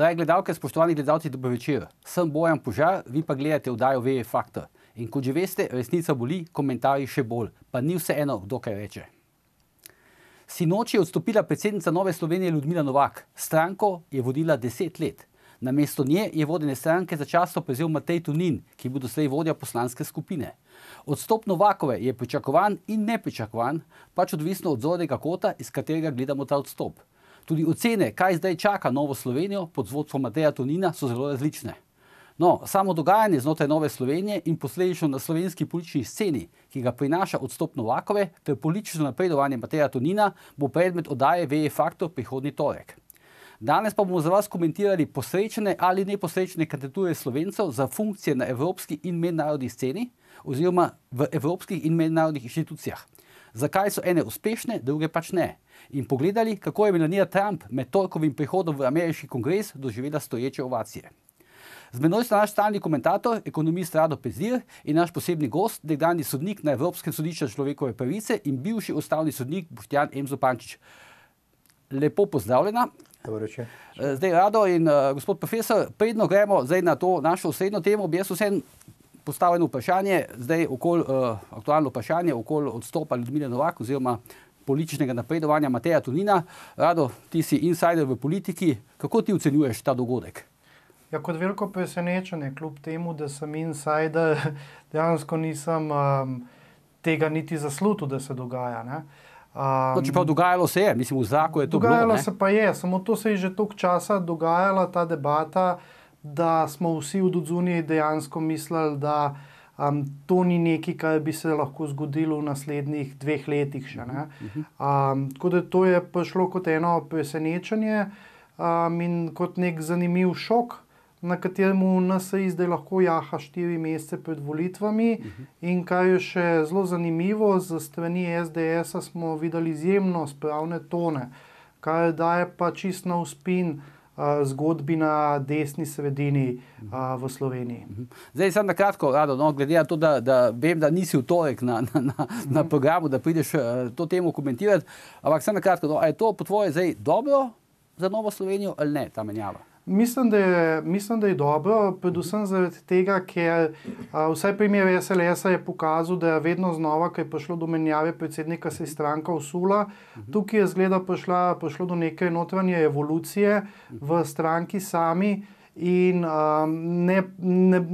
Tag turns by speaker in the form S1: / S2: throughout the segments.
S1: Dragi gledalke, spoštovani gledalci, dober večer. Sem Bojan Požar, vi pa gledate oddajo VE Faktor. In kot že veste, resnica boli, komentarji še bolj, pa ni vseeno, kdo kaj reče. Sinoči je odstopila predsednica Nove Slovenije Ljudmila Novak. Stranko je vodila 10 let. Namesto nje je vodenje stranke začasno prevzel Matej Tonin, ki bo doslej vodja poslanske skupine. Odstop Novakove je pričakovan in nepričakovan, pač odvisno od zornega kota, iz katerega gledamo ta odstop. Tudi ocene, kaj zdaj čaka Novo Slovenijo pod vodstvom Mateja Tonina, so zelo različne. No, samo dogajanje znotraj Nove Slovenije in posledično na slovenski politični sceni, ki ga prinaša odstop Novakove, ter politično napredovanje Mateja Tonina, bo predmet oddaje VE Faktor prihodnji torek. Danes pa bomo za vas komentirali posrečene ali neposrečene kandidature Slovencev za funkcije na evropski in mednarodni sceni oziroma v evropskih in mednarodnih inštitucijah. Zakaj so ene uspešne, druge pač ne. In pogledali, kako je Melania Trump med torkovim prihodom v ameriški kongres doživela stoječe ovacije. Z menoj sta naš stalni komentator, ekonomist Rado Pezdir in naš posebni gost, nekdanji sodnik na Evropskem sodišču za človekove pravice in bivši ustavni sodnik Boštjan M. Zupančič. Lepo pozdravljena.
S2: Dobro večer.
S1: Zdaj, Rado in gospod profesor, predno gremo zdaj na to našo osrednjo temo, bi jaz vsem postavljeno vprašanje, zdaj aktualno vprašanje okoli odstopa Ljudmile Novak oziroma političnega napredovanja Mateja Tonina. Rado, ti si insider v politiki, kako ti ocenjuješ ta dogodek?
S3: Ja, kot veliko presenečenje, kljub temu, da sem insider, dejansko nisem tega niti zaslutil, da se dogaja. Ne?
S1: Čeprav dogajalo se je, mislim, v zraku je to bilo.
S3: Dogajalo se pa je, samo to se je že toliko časa dogajala ta debata, da smo vsi od odzunaj dejansko mislili, da to ni nekaj, kar bi se lahko zgodilo v naslednjih 2 letih še. Ne? Tako da to je prišlo kot eno presenečenje in kot nek zanimiv šok, na kateremu NSi zdaj lahko jaha 4 mesece pred volitvami. In kar je še zelo zanimivo, z strani SDS-a smo videli izjemno spravne tone, kar daje pa čist nov spin zgodbi na desni sredini v Sloveniji.
S1: Zdaj sem na kratko, Rado, glede na to, da vem, da nisi v torek na programu, da prideš to temo komentirati, ampak sem na kratko, a je to po tvoje zdaj dobro za Novo Slovenijo ali ne, ta menjava?
S3: Mislim, da je dobro, predvsem zaradi tega, ker vsaj primer SLS-a je pokazal, da je vedno znova, ko je prišlo do menjave predsednika, se je stranka usula. Tukaj je zgleda prišlo do neke notranje evolucije v stranki sami in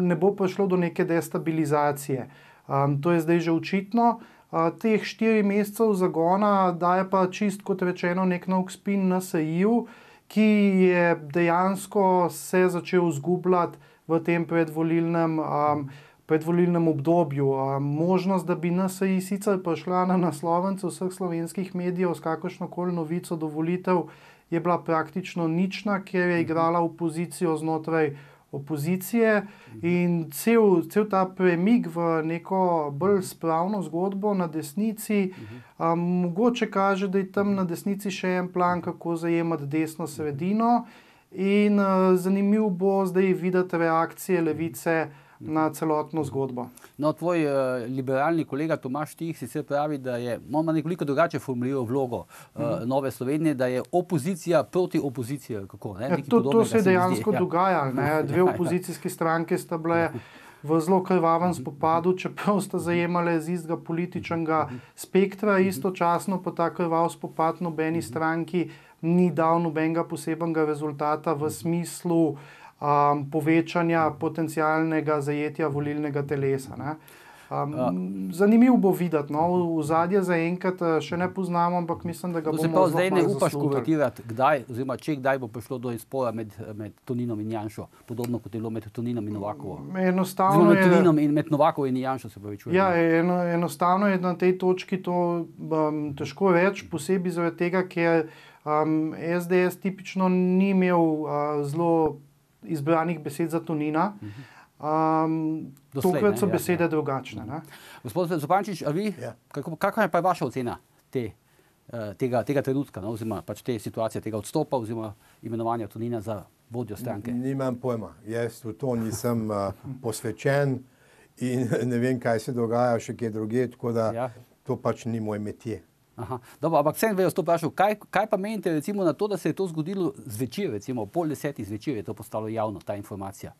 S3: ne bo prišlo do neke destabilizacije. To je zdaj že očitno. Teh 4 mesecev zagona daje pa čist, kot rečeno, nek nov spin NSi-ju, ki je dejansko se začel izgubljati v tem predvolilnem obdobju. Možnost, da bi NSi sicer prišla na naslovnice vseh slovenskih medijev s kakršnokoli novico do volitev, je bila praktično nična, ker je igrala opozicijo znotraj opozicije in cel ta premik v neko bolj spravno zgodbo na desnici mogoče kaže, da je tam na desnici še en plan, kako zajemati desno sredino in zanimiv bo zdaj videti reakcije levice na celotno zgodbo.
S1: No, tvoj liberalni kolega Tomaž Tih sicer pravi, da je, on ima nekoliko drugače formuliral vlogo Nove Slovenije, da je opozicija proti opoziciji. Kako, ne?
S3: To se je dejansko dogajalo. 2 opozicijske stranke sta bile v zelo krvavem spopadu, čeprav sta zajemale z istega političnega spektra, istočasno pa ta krvav spopad nobeni stranki ni dal nobenega posebnega rezultata v smislu povečanja potencialnega zajetja volilnega telesa. Zanimivo bo videti. Ozadje zaenkrat še ne poznamo, ampak mislim, da ga bomo zelo
S1: zdaj ne upaš komentirati, kdaj, oziroma kdaj bo prišlo do izpora med Toninom in Janšo, podobno kot je bilo med Toninom in Novakovo.
S3: Enostavno je...
S1: Med Novakovo in Janšo se pravičujem.
S3: Ja, enostavno je na tej točki to težko reči, posebej zaradi tega, ker SDS tipično ni imel zelo izbranih besed za Tonina. Tokrat so besede drugačne.
S1: Gospod Zupančič, a vi, kakva je pa vaša ocena tega trenutka, oziroma pač te situacije, tega odstopa oziroma imenovanja Tonina za vodjo stranke?
S2: Nimam pojma. Jaz v to nisem posvečen in ne vem, kaj se dogaja še kje drugje, tako da to pač ni moj metje.
S1: Aha. Dobro, ampak sem vas to vprašal, kaj pa menite recimo na to, da se je to zgodilo zvečer, recimo 9:30 zvečer je to postalo javno, ta informacija?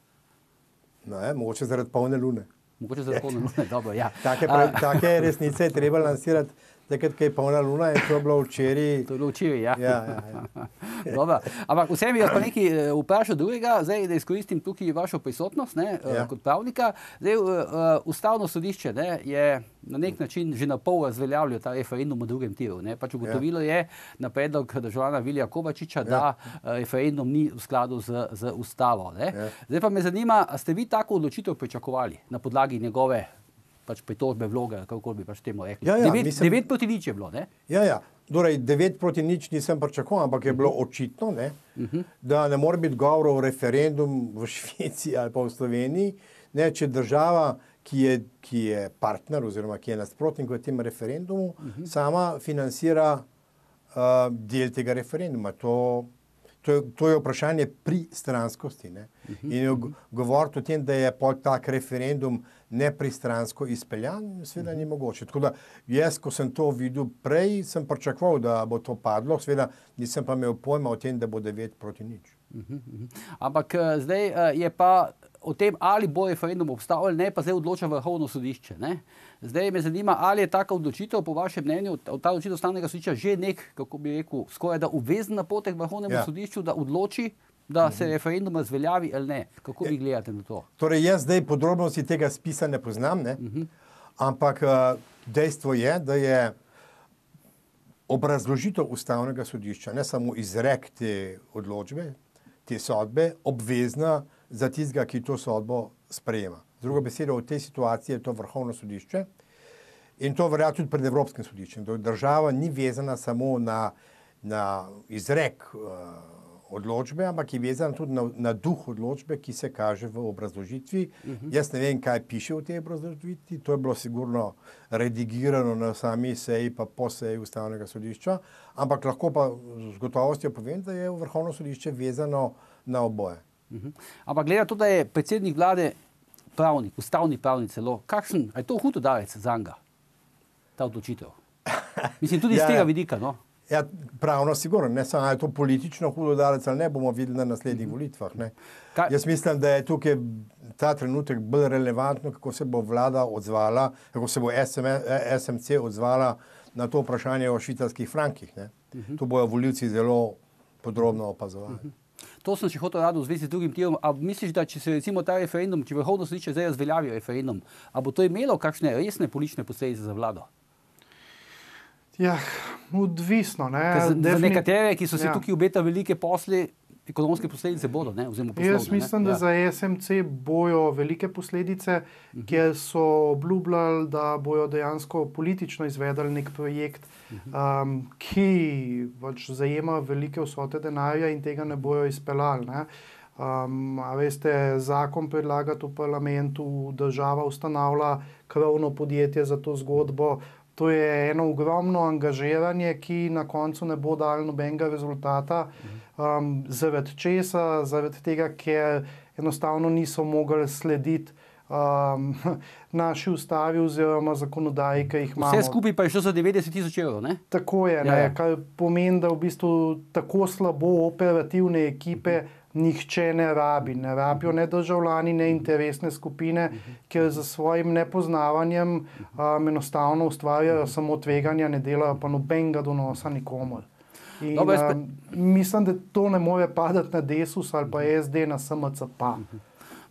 S2: Ne, mogoče zaradi polne lune.
S1: Mogoče zaradi polne lune, dobro, ja.
S2: Take resnice je treba lansirati, takrat, ko je polna luna, in to je bilo včeraj.
S1: To je bilo včeraj, ja.
S2: Ja.
S1: Dobro, ampak vsem bi jaz pa nekaj vprašal drugega, zdaj, da izkoristim tukaj vašo prisotnost, kot pravnika. Zdaj, Ustavno sodišče, je na nek način že na pol razveljavljalo ta referendum o drugem tiru, Pač ugotovilo je na predlog državljana Vilija Kovačiča, da referendum ni v skladu z ustavo, Zdaj pa me zanima, a ste vi tako odločitev pričakovali na podlagi njegove pritožbe, vloge, kako bi pač temu rekli. 9:0 je bilo, ne?
S2: Ja. Torej, 9:0 nisem pričakoval, ampak je bilo očitno, da ne more biti govor o referendum v Švici ali pa v Sloveniji, če država, ki je partner oziroma ki je nasprotnik v tem referendumu, sama financira del tega referenduma. To je vprašanje pristranskosti. In govoriti o tem, da je tak referendum nepristransko izpeljan, seveda ni mogoče. Tako da jaz, ko sem to videl prej, sem pričakoval, da bo to padlo, seveda nisem pa imel pojma o tem, da bo 9:0.
S1: Ampak zdaj je pa o tem, ali bo referendum obstal ali ne, pa zdaj odloča Vrhovno sodišče. Zdaj me zanima, ali je taka odločitev, po vašem mnenju, ta odločitev Ustavnega sodišča že kako bi rekel, skoraj da obvezen napotek Vrhovnemu sodišču, da odloči, da se referendum razveljavi ali ne. Kako vi gledate na to?
S2: Torej, jaz zdaj podrobnosti tega spisa ne poznam, ampak dejstvo je, da je obrazložitev Ustavnega sodišča, ne samo izrek te odločbe, te sodbe, obvezna za tistega, ki to sodbo sprejema. Z drugo besedo, v tej situaciji je to Vrhovno sodišče in to velja tudi pred Evropskim sodiščem. Država ni vezana samo na izrek odločbe, ampak je vezana tudi na duh odločbe, ki se kaže v obrazložitvi. Jaz ne vem, kaj piše v tej obrazložitvi, to je bilo sigurno redigirano na sami seji pa po seji Ustavnega sodišča, ampak lahko pa z gotovostjo povem, da je Vrhovno sodišče vezano na oboje.
S1: Ampak gleda to, da je predsednik vlade pravnik, ustavni pravnik celo, je to hud udarec zanj, ta odločitev? Mislim, tudi iz tega vidika, no?
S2: Ja, pravno sigurno, ne samo, ali je to politično hud udarec ali ne, bomo videli na naslednjih volitvah. Jaz mislim, da je tukaj ta trenutek bolj relevantno, kako se bo vlada odzvala, kako se bo SMC odzvala na to vprašanje o švicarskih frankih. To bojo volivci zelo podrobno opazovali.
S1: To sem še hotel rado v zvezi z drugim tirom. A misliš, da če se recimo ta referendum, če Vrhovno sodišče zdaj razveljavi referendum, a bo to imelo kakšne resne politične posledice za vlado?
S3: Ja, odvisno.
S1: Za nekatere, ki so si tukaj obetali velike posle, ekonomske posledice bodo, oziroma poslovne.
S3: Jaz mislim, da za SMC bojo velike posledice, ker so obljubljali, da bojo dejansko politično izvedli nek projekt, ki zajema velike vsote denarja in tega ne bojo izpeljali. A veste, zakon predlagati v parlamentu, država ustanavlja krovno podjetje za to zgodbo. To je eno ogromno angažiranje, ki na koncu ne bo dalo nobenega rezultata. Zaradi česa? Zaradi tega, ker enostavno niso mogli slediti naši ustavi oziroma zakonodaji, ki jih imamo.
S1: Vse skupaj pa je šlo za 90.000 evrov, ne?
S3: Tako je, kar pomeni, da v bistvu tako slabo operativne ekipe nihče ne rabi. Ne rabijo ne državljani, ne interesne skupine, ker za svojim nepoznavanjem enostavno ustvarjajo samo tveganja, ne delajo pa nobenega donosa nikomor. Mislim, da to ne more padati na Desus ali pa SD na SMC pa.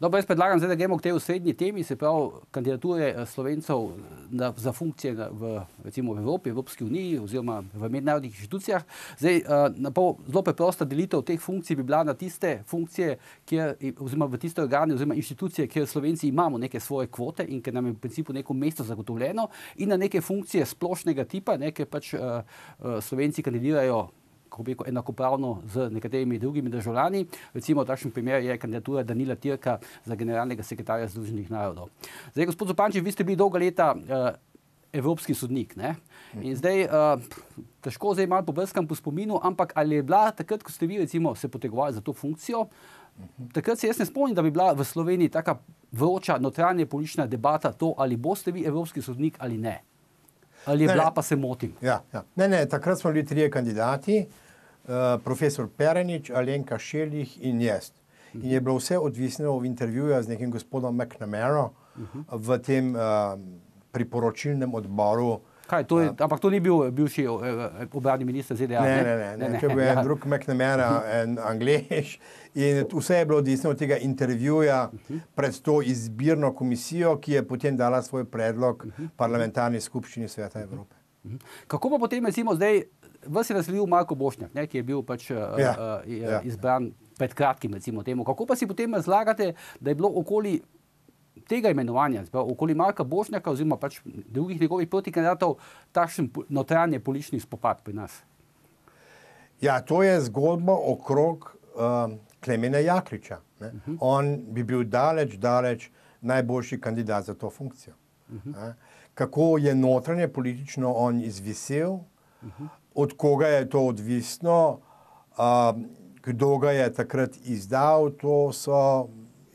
S1: Dobro, jaz predlagam zdaj, da gremo k tej osrednji temi, se pravi kandidature Slovencev za funkcije recimo v Evropi, Evropski uniji oziroma v mednarodnih inštitucijah. Zdaj, zelo preprosta delitev teh funkcij bi bila na tiste funkcije, oziroma v tiste organe oziroma inštitucije, kjer Slovenci imamo neke svoje kvote in ker nam je v principu neko mesto zagotovljeno, in na neke funkcije splošnega tipa, ker pač Slovenci kandidirajo enakopravno z nekaterimi drugimi državljani. Recimo, takšen primer je kandidatura Danila Türka za generalnega sekretarja Združenih narodov. Zdaj, gospod Zupančič, vi ste bili dolga leta evropski sodnik, In zdaj, težko zdaj malo pobrskam po spominu, ampak ali je bila takrat, ko ste vi recimo se potegovali za to funkcijo, takrat se jaz ne spomnim, da bi bila v Sloveniji taka vroča notranja politična debata to, ali boste vi evropski sodnik ali ne. Ali je bila, pa se motim?
S2: Ja. Ne, takrat smo bili 3 kandidati, profesor Perenič, Alenka Šelih in jaz. In je bilo vse odvisno v intervjuju z nekim gospodom McNamara v tem priporočilnem odboru.
S1: Kaj, ampak to ni bil bivši obradni minister ZDA?
S2: Ne, to je bil en drug McNamara, en Anglež. In vse je bilo odvisno od tega intervjuja pred to izbirno komisijo, ki je potem dala svoj predlog parlamentarni skupščini Sveta Evrope.
S1: Kako pa potem, recimo, zdaj, vas je nasledil Marko Bošnjak, ki je bil pač izbran pred kratkim, recimo temu. Kako pa si potem razlagate, da je bilo okoli tega imenovanja, okoli Marka Bošnjaka oziroma pač drugih njegovih protikandidatov takšen notranje politični spopad pri nas?
S2: Ja, to je zgodba okrog Klemena Jakliča. On bi bil daleč najboljši kandidat za to funkcijo. Kako je notranje politično on izvisel, od koga je to odvisno, kdo ga je takrat izdal, to so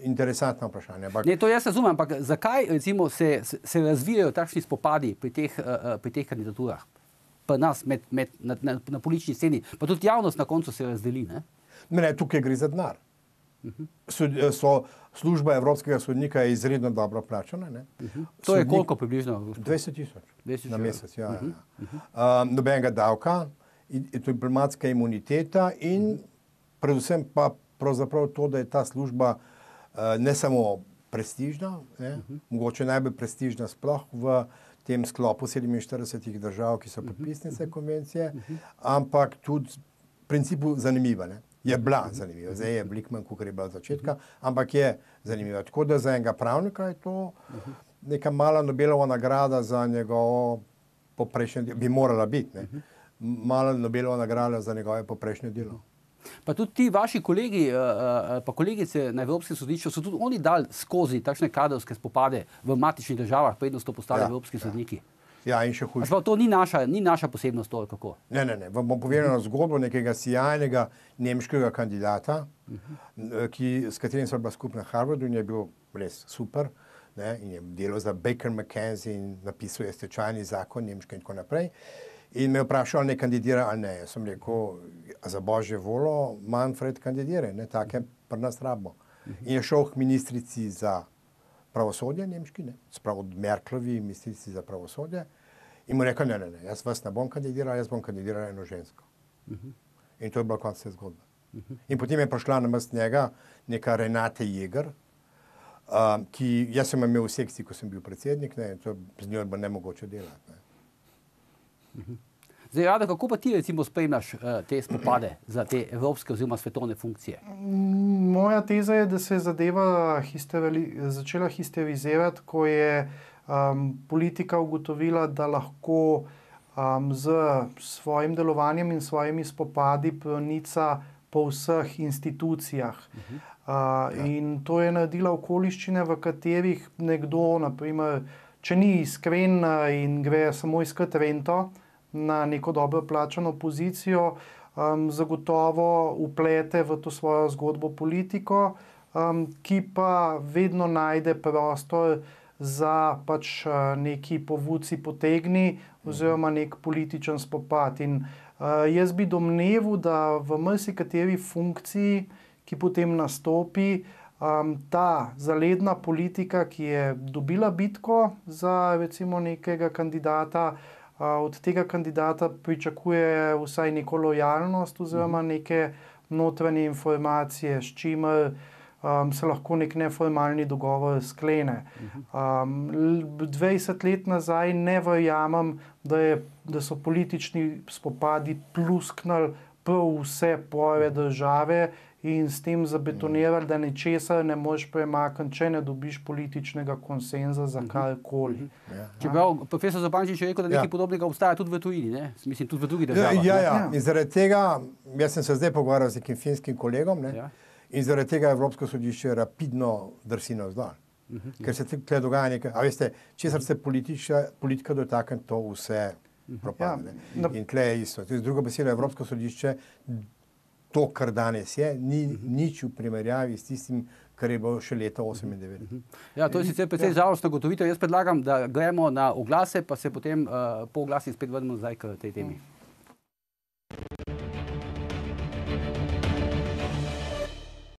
S2: interesantna vprašanja.
S1: Ne, to jaz razumem, ampak zakaj recimo se razvijajo takšni spopadi pri teh kandidaturah? Pa nas na politični sceni, pa tudi javnost na koncu se razdeli, ne?
S2: Ne, tukaj gre za denar. Služba evropskega sodnika je izredno dobro plačana.
S1: To je koliko približno?
S2: 20.000 na mesec, ja. Nobenega davka, diplomatska imuniteta in predvsem pa pravzaprav to, da je ta služba ne samo prestižna, mogoče najbolj prestižna sploh v tem sklopu 47 držav, ki so podpisnice konvencije, ampak tudi v principu zanimiva. Je bila zanimiva. Zdaj je veliko manj, kot je bila od začetka, ampak je zanimiva. Tako da za enega pravnika je to neka mala Nobelova nagrada za njegovo poprejšnje delo. Bi morala biti. Mala Nobelova nagrada za njegove poprejšnje delo.
S1: Pa tudi ti vaši kolegi, pa kolegice na Evropskem sodišču so tudi oni dali skozi takšne kadrovske spopade v matičnih državah, predno so postali evropski sodniki.
S2: Ja, in še hujše.
S1: To ni naša posebnost, to kako?
S2: Ne. Vam bom povedal zgodbo nekega sjajnega nemškega kandidata, s katerim sva bila skupaj na Harvardu in je bil res super. In je delal za Baker McKenzie in napisal je stečajni zakon nemški in tako naprej. In me je vprašal, ali ne kandidira ali ne. Jaz sem rekel, za božje volo, Manfred kandidira, take pri nas rabimo. In je šel k ministrici za pravosodje nemški, spravo od Merklovi ministrici za pravosodje, in mu rekel, ne, jaz vas ne bom kandidiral, jaz bom kandidiral eno žensko. In to je bilo konec te zgodbe. In potem je prišla na mesto njega neka Renate Jäger, ki, jaz sem imel v sekciji, ko sem bil predsednik, in to z njo je bilo nemogoče delati.
S1: Zdaj, Rado, kako pa ti recimo spremljaš te spopade za te evropske oziroma svetovne funkcije?
S3: Moja teza je, da se je zadeva začela histerizirati, ko je politika ugotovila, da lahko z svojim delovanjem in svojimi spopadi pronica po vseh institucijah. In to je naredila okoliščine, v katerih nekdo, naprimer, če ni iskren in gre samo iskat rento na neko dobro plačano pozicijo, zagotovo vplete v to svojo zgodbo politiko, ki pa vedno najde prostor za pač neki povuci potegni oziroma nek političen spopad. In jaz bi domneval, da v marsikateri funkciji, ki potem nastopi, ta zaledna politika, ki je dobila bitko za recimo nekega kandidata, od tega kandidata pričakuje vsaj neko lojalnost oziroma neke notranje informacije, s čimer se lahko nek neformalni dogovor sklene. 20 let nazaj ne verjamem, da so politični spopadi plusknili prav vse pore države in s tem zabetonirali, da nečesar ne moreš premakniti, če ne dobiš političnega konsenza za karkoli.
S1: Čeprav profesor Zupančič je rekel, da nekaj podobnega obstaja tudi v tujini, ne? Mislim, tudi v drugih državah.
S2: Ja. In zaradi tega, jaz sem se zdaj pogovarjal z nekim finskim kolegom, in zaradi tega Evropsko sodišče rapidno drsi navzdol. Ker se tukaj dogaja nekaj, a veste, česar se politika dotakne, to vse propade. In tle je isto. Druga beseda, Evropsko sodišče to, kar danes je, ni nič v primerjavi s tistim, kar je bilo še leta 1998.
S1: Ja, to je sicer precej žalostna ugotovitev. Jaz predlagam, da gremo na oglase, pa se potem po oglasih spet vrnemo nazaj k tej temi.